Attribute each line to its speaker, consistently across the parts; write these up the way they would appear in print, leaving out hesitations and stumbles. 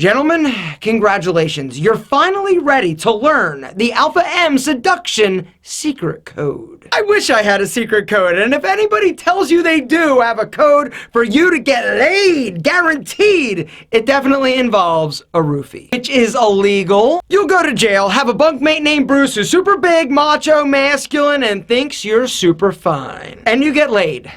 Speaker 1: Gentlemen, congratulations. You're finally ready to learn the AlphaM seduction secret code. I wish I had a secret code, and if anybody tells you they do have a code for you to get laid, guaranteed, it definitely involves a roofie, which is illegal. You'll go to jail, have a bunkmate named Bruce who's super big, macho, masculine, and thinks you're super fine. And you get laid.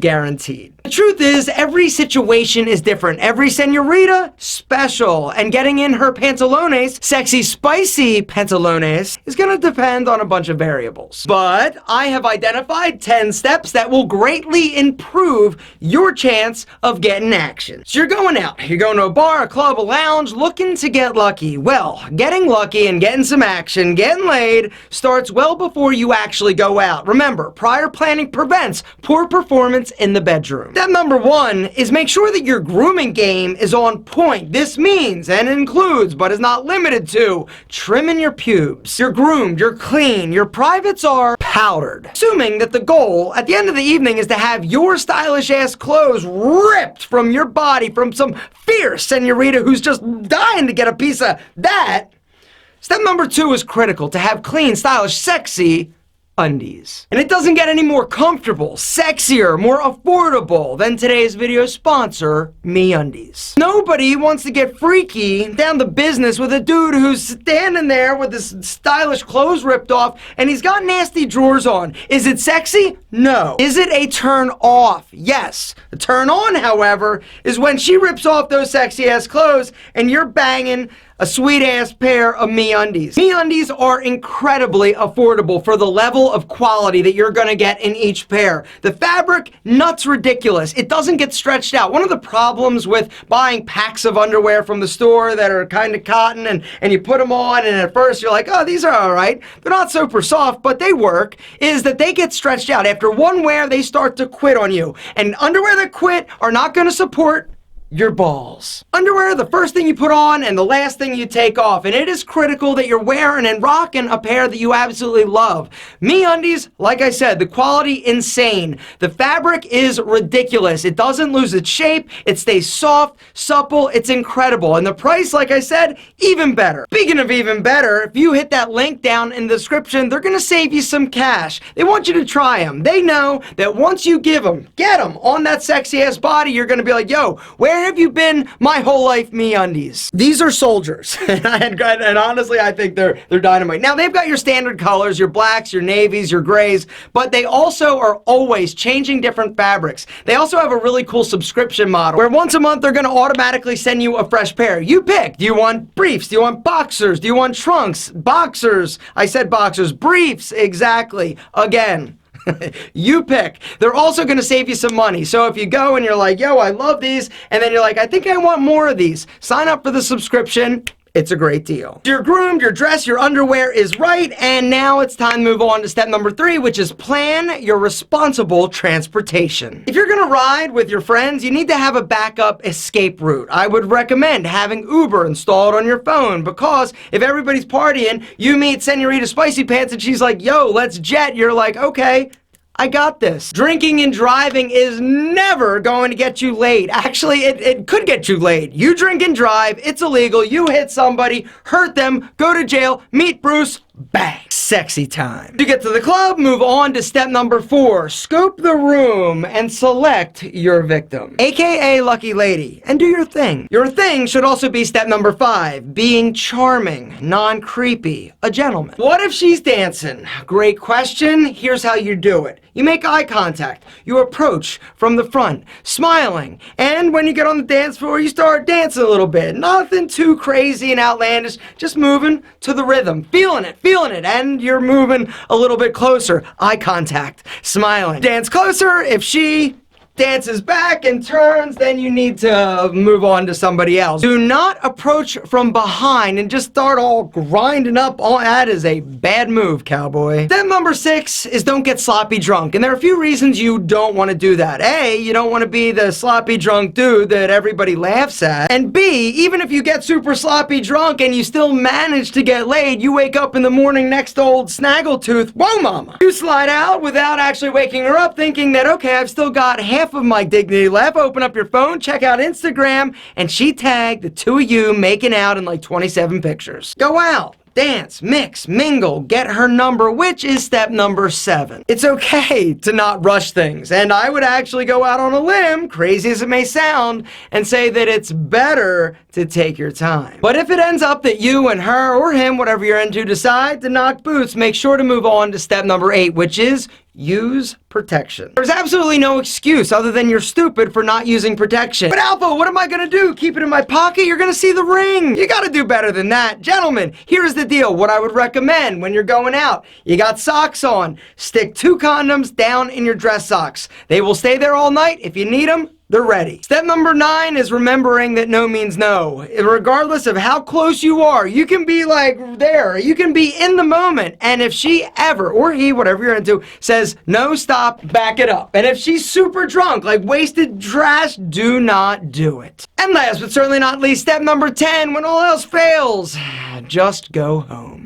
Speaker 1: Guaranteed. The truth is, every situation is different. Every senorita, special. And getting in her pantalones, sexy, spicy pantalones, is gonna depend on a bunch of variables. But I have identified 10 steps that will greatly improve your chance of getting action. So you're going out. You're going to a bar, a club, a lounge, looking to get lucky. Well, getting lucky and getting some action, getting laid, starts well before you actually go out. Remember, prior planning prevents poor performance in the bedroom. Step number 1 is make sure that your grooming game is on point. This means, and includes, but is not limited to, trimming your pubes. You're groomed, you're clean, your privates are powdered. Assuming that the goal at the end of the evening is to have your stylish ass clothes ripped from your body from some fierce senorita who's just dying to get a piece of that. Step number 2 is critical: to have clean, stylish, sexy undies. And it doesn't get any more comfortable, sexier, more affordable than today's video sponsor, MeUndies. Nobody wants to get freaky down the business with a dude who's standing there with his stylish clothes ripped off and he's got nasty drawers on. Is it sexy? No. Is it a turn off? Yes. A turn on, however, is when she rips off those sexy ass clothes and you're banging a sweet-ass pair of MeUndies. MeUndies are incredibly affordable for the level of quality that you're gonna get in each pair. The fabric, nuts ridiculous. It doesn't get stretched out. One of the problems with buying packs of underwear from the store that are kind of cotton and you put them on and at first you're like, oh, these are all right. They're not super soft, but they work, is that they get stretched out. After one wear, they start to quit on you. And underwear that quit are not gonna support your balls. Underwear, the first thing you put on and the last thing you take off, and it is critical that you're wearing and rocking a pair that you absolutely love. MeUndies, like I said, the quality insane. The fabric is ridiculous. It doesn't lose its shape. It stays soft, supple. It's incredible. And the price, like I said, even better. Speaking of even better, if you hit that link down in the description, they're gonna save you some cash. They want you to try them. They know that once you get them on that sexy ass body, you're gonna be like, yo, where have you been my whole life, MeUndies? These are soldiers, and honestly, I think they're dynamite. Now, they've got your standard colors, your blacks, your navies, your grays, but they also are always changing different fabrics. They also have a really cool subscription model, where once a month, they're gonna automatically send you a fresh pair. You pick. Do you want briefs? Do you want boxers? Do you want trunks? Boxers. I said boxers. Briefs, exactly. Again. You pick. They're also going to save you some money. So if you go and you're like, yo, I love these, and then you're like, I think I want more of these, sign up for the subscription. It's a great deal. You're groomed, your dress, your underwear is right, and now it's time to move on to step number 3, which is plan your responsible transportation. If you're gonna ride with your friends, you need to have a backup escape route. I would recommend having Uber installed on your phone, because if everybody's partying, you meet Senorita Spicy Pants and she's like, yo, let's jet. You're like, okay, I got this. Drinking and driving is never going to get you laid. Actually, it could get you laid. You drink and drive, it's illegal, you hit somebody, hurt them, go to jail, meet Bruce, bang, sexy time. You get to the club, move on to step number 4. Scope the room and select your victim, aka lucky lady, and do your thing. Your thing should also be step number 5, being charming, non-creepy, a gentleman. What if she's dancing? Great question. Here's how you do it. You make eye contact. You approach from the front, smiling, and when you get on the dance floor, you start dancing a little bit. Nothing too crazy and outlandish, just moving to the rhythm, feeling it, and you're moving a little bit closer. Eye contact, smiling. Dance closer. If she dances back and turns, then you need to move on to somebody else. Do not approach from behind and just start all grinding up. That is a bad move, cowboy. Step number 6 is don't get sloppy drunk. And there are a few reasons you don't want to do that. A, you don't want to be the sloppy drunk dude that everybody laughs at. And B, even if you get super sloppy drunk and you still manage to get laid, you wake up in the morning next to old Snaggletooth. Whoa, mama. You slide out without actually waking her up, thinking that, okay, I've still got half half of my dignity left, open up your phone, check out Instagram, and she tagged the two of you making out in like 27 pictures. Go out. Dance, mix, mingle, get her number, which is step number 7. It's okay to not rush things, and I would actually go out on a limb, crazy as it may sound, and say that it's better to take your time. But if it ends up that you and her or him, whatever you're into, decide to knock boots, make sure to move on to step number 8, which is use protection. There's absolutely no excuse other than you're stupid for not using protection. But Alpha, what am I gonna do? Keep it in my pocket? You're gonna see the ring. You gotta do better than that. Gentlemen, here's the deal. What I would recommend when you're going out, you got socks on, stick 2 condoms down in your dress socks. They will stay there all night. If you need them, they're ready. Step number 9 is remembering that no means no. Regardless of how close you are, you can be like there, you can be in the moment, and if she ever, or he, whatever you're into, says no, stop, back it up. And if she's super drunk, like wasted trash, do not do it. And last but certainly not least, step number 10, when all else fails, just go home.